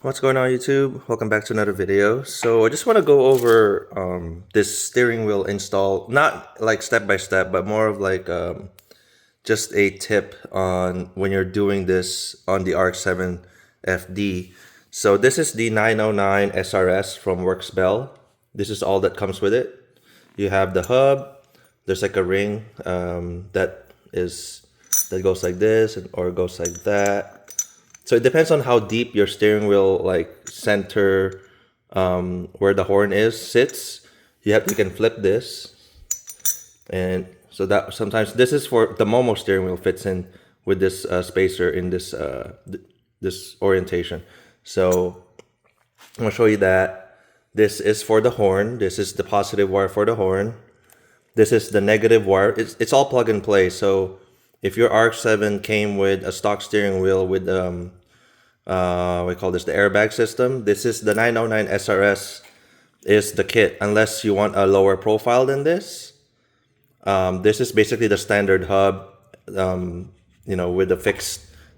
What's going on, YouTube? Welcome back to another video. So I just want to go over this steering wheel install, not like step by step, but more of like just a tip on when you're doing this on the RX-7 FD. So this is the 909 SRS from Works Bell. This is all that comes with it. You have the hub. There's like a ring that goes like this or goes like that. So it depends on how deep your steering wheel like center where the horn sits. You can flip this, and so that sometimes this is for the Momo steering wheel fits in with this spacer in this orientation. So I'm gonna show you that this is for the horn. This is the positive wire for the horn. This is the negative wire. It's all plug and play. So if your RX-7 came with a stock steering wheel with we call this the airbag system. This is the 909 SRS is the kit, unless you want a lower profile than this. This is basically the standard hub, with a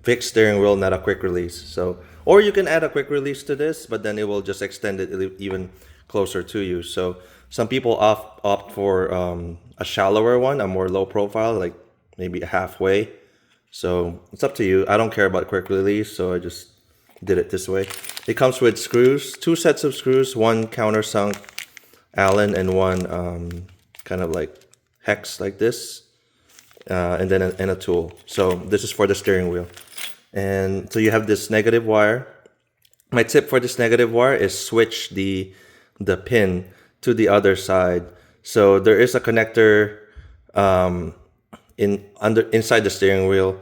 fixed steering wheel, not a quick release. So, or you can add a quick release to this, but then it will just extend it even closer to you. So some people opt for a shallower one, a more low profile, like maybe halfway. So it's up to you. I don't care about quick release, so I just did it this way. It comes with screws, two sets of screws, one countersunk Allen and one kind of like hex like this, and then a tool. So this is for the steering wheel. And so you have this negative wire. My tip for this negative wire is switch the pin to the other side. So there is a connector inside the steering wheel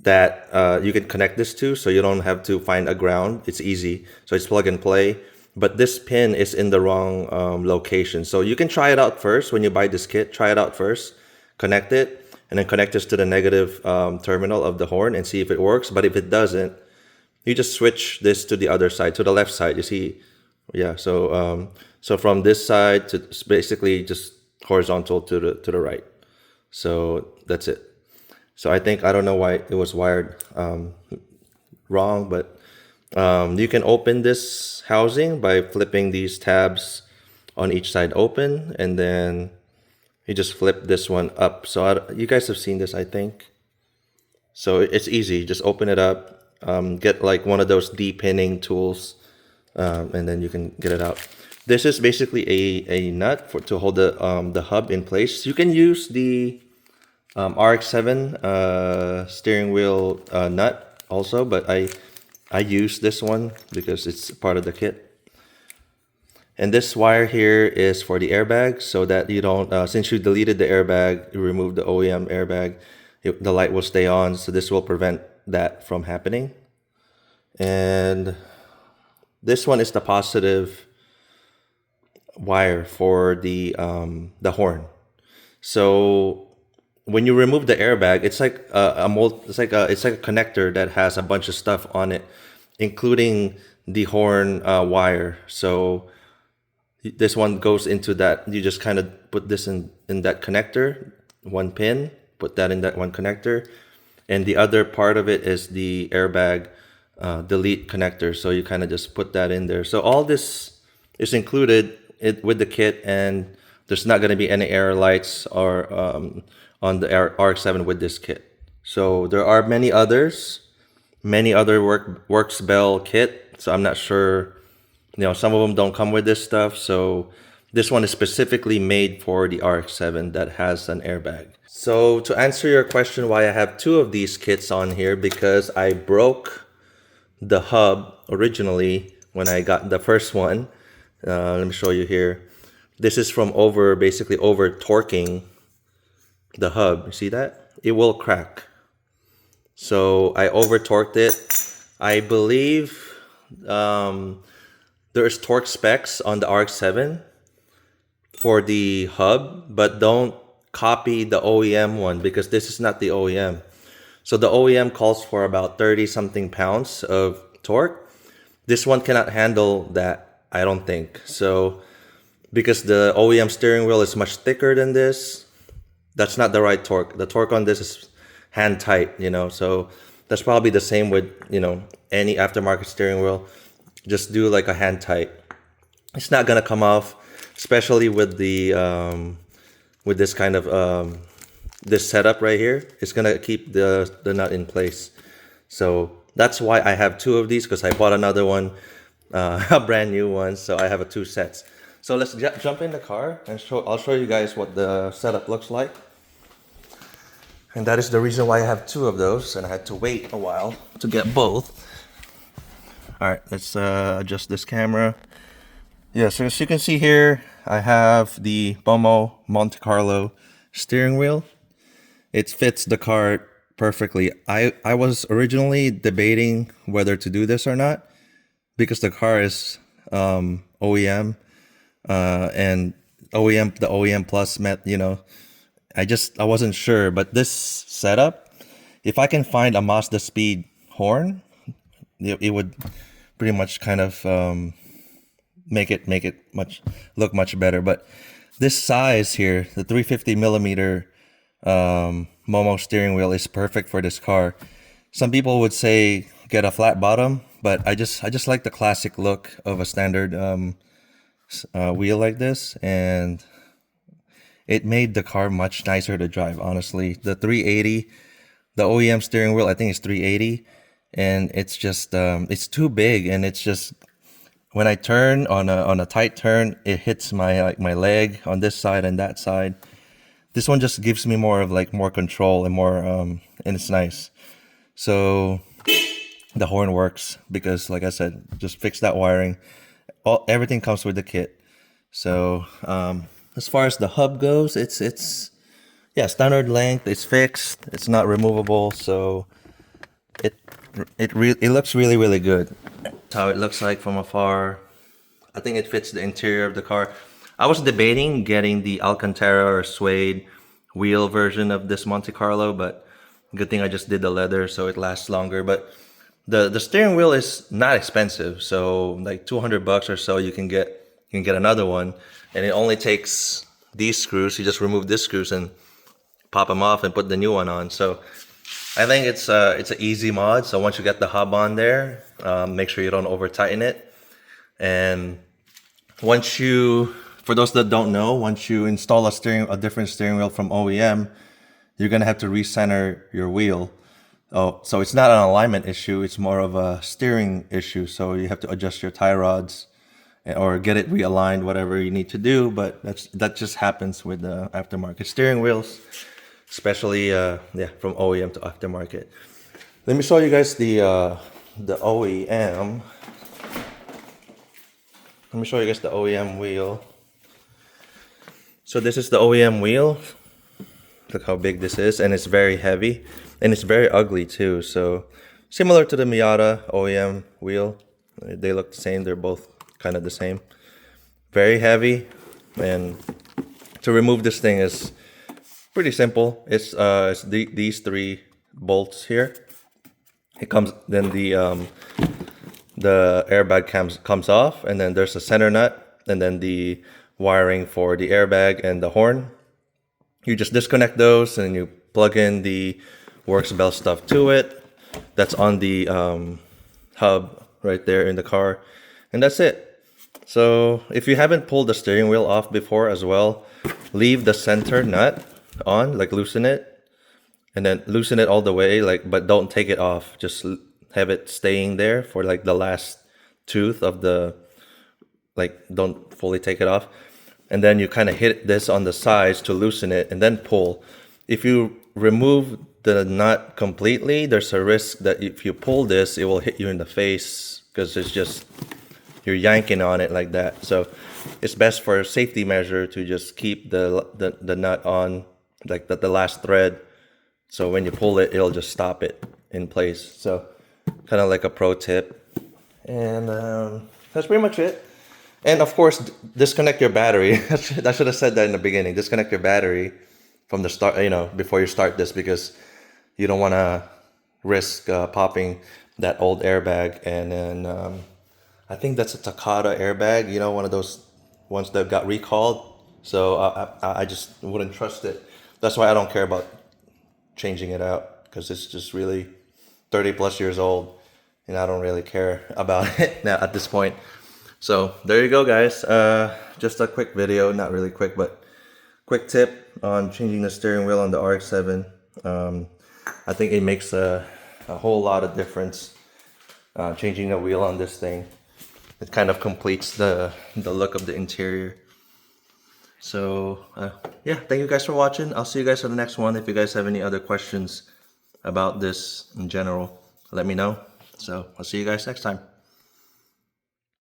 that you can connect this to, so you don't have to find a ground. It's easy. So it's plug and play. But this pin is in the wrong location. So you can try it out first when you buy this kit. Try it out first, connect it, and then connect this to the negative terminal of the horn and see if it works. But if it doesn't, you just switch this to the other side, to the left side. You see, yeah. So from this side to basically just horizontal to the right. So that's it. So I don't know why it was wired wrong, but you can open this housing by flipping these tabs on each side open, and then you just flip this one up. So you guys have seen this, I think. So it's easy. Just open it up, get like one of those de-pinning tools, and then you can get it out. This is basically a nut to hold the hub in place. You can use the RX-7 steering wheel nut also, but I use this one because it's part of the kit. And this wire here is for the airbag, so that you don't, since you deleted the airbag, you removed the OEM airbag, the light will stay on, so this will prevent that from happening. And this one is the positive wire for the horn. So when you remove the airbag, it's like it's like a connector that has a bunch of stuff on it, including the horn wire. So this one goes into that. You just kind of put this in that connector, one pin, put that in that one connector, and the other part of it is the airbag delete connector. So you kind of just put that in there. So all this is included with the kit, and there's not going to be any error lights or on the RX-7 with this kit. So there are many other Works Bell kit. So I'm not sure, some of them don't come with this stuff. So this one is specifically made for the RX-7 that has an airbag. So to answer your question why I have two of these kits on here, because I broke the hub originally when I got the first one. Let me show you here. This is from basically over torquing the hub. You see that? It will crack. So I over torqued it. I believe there's torque specs on the RX-7 for the hub, but don't copy the OEM one because this is not the OEM. So the OEM calls for about 30 something pounds of torque. This one cannot handle that, I don't think. So because the OEM steering wheel is much thicker than this, that's not the right torque. The torque on this is hand tight, so that's probably the same with, any aftermarket steering wheel. just do like a hand tight. It's not gonna come off, especially with the with this kind of this setup right here. It's gonna keep the nut in place. So that's why I have two of these, because I bought another one, a brand new one. So I have two sets. So let's jump in the car and I'll show you guys what the setup looks like. And that is the reason why I have two of those, and I had to wait a while to get both. All right, let's adjust this camera. Yeah, so as you can see here, I have the Momo Monte Carlo steering wheel. It fits the car perfectly. I was originally debating whether to do this or not, because the car is OEM, and the OEM Plus met, I wasn't sure. But this setup, if I can find a Mazda speed horn, it would pretty much kind of make it look much better. But this size here, the 350 millimeter Momo steering wheel, is perfect for this car. Some people would say get a flat bottom, but I just like the classic look of a standard wheel like this, and it made the car much nicer to drive, honestly. The 380, the OEM steering wheel, I think it's 380, and it's just it's too big, and it's just, when I turn on a tight turn, it hits my leg on this side and that side. This one just gives me more control and more and it's nice. So the horn works because, like I said, just fix that wiring. Everything comes with the kit. So as far as the hub goes, it's yeah, standard length. It's fixed. It's not removable. So it looks really good. That's how it looks like from afar. I think it fits the interior of the car. I was debating getting the Alcantara or suede wheel version of this Monte Carlo, but good thing I just did the leather, so it lasts longer. But the steering wheel is not expensive, so like $200 or so, you can get another one, and it only takes these screws. You just remove these screws and pop them off and put the new one on. So I think it's an easy mod. So once you get the hub on there, make sure you don't over tighten it. And for those that don't know, once you install a different steering wheel from OEM, you're gonna have to recenter your wheel. Oh, so it's not an alignment issue; it's more of a steering issue. So you have to adjust your tie rods or get it realigned, whatever you need to do. But that just happens with the aftermarket steering wheels, especially from OEM to aftermarket. Let me show you guys the OEM. Let me show you guys the OEM wheel. So this is the OEM wheel. Look how big this is, and it's very heavy, and it's very ugly too. So similar to the Miata OEM wheel, they look the same. They're both kind of the same. Very heavy, and to remove this thing is pretty simple. It's these three bolts here. It comes, then the airbag comes off, and then there's a center nut, and then the wiring for the airbag and the horn. You just disconnect those, and you plug in the Works Bell stuff to it. That's on the hub right there in the car, and that's it. So if you haven't pulled the steering wheel off before as well, leave the center nut on, loosen it, and then loosen it all the way, but don't take it off. Just have it staying there for the last tooth of the, don't fully take it off. And then you kind of hit this on the sides to loosen it, and then pull. If you remove the nut completely, there's a risk that if you pull this, it will hit you in the face, because it's just, you're yanking on it like that. So it's best for a safety measure to just keep the nut on, the last thread. So when you pull it, it'll just stop it in place. So kind of like a pro tip. And that's pretty much it. And of course, disconnect your battery. I should have said that in the beginning. Disconnect your battery from the start, before you start this, because you don't want to risk popping that old airbag. And then I think that's a Takata airbag, one of those ones that got recalled. So I just wouldn't trust it. That's why I don't care about changing it out, because it's just really 30 plus years old, and I don't really care about it now at this point. So there you go, guys. Just a quick video, not really quick, but quick tip on changing the steering wheel on the RX-7. I think it makes a whole lot of difference changing the wheel on this thing. It kind of completes the look of the interior. So yeah, thank you guys for watching. I'll see you guys for the next one. If you guys have any other questions about this in general, let me know. So I'll see you guys next time.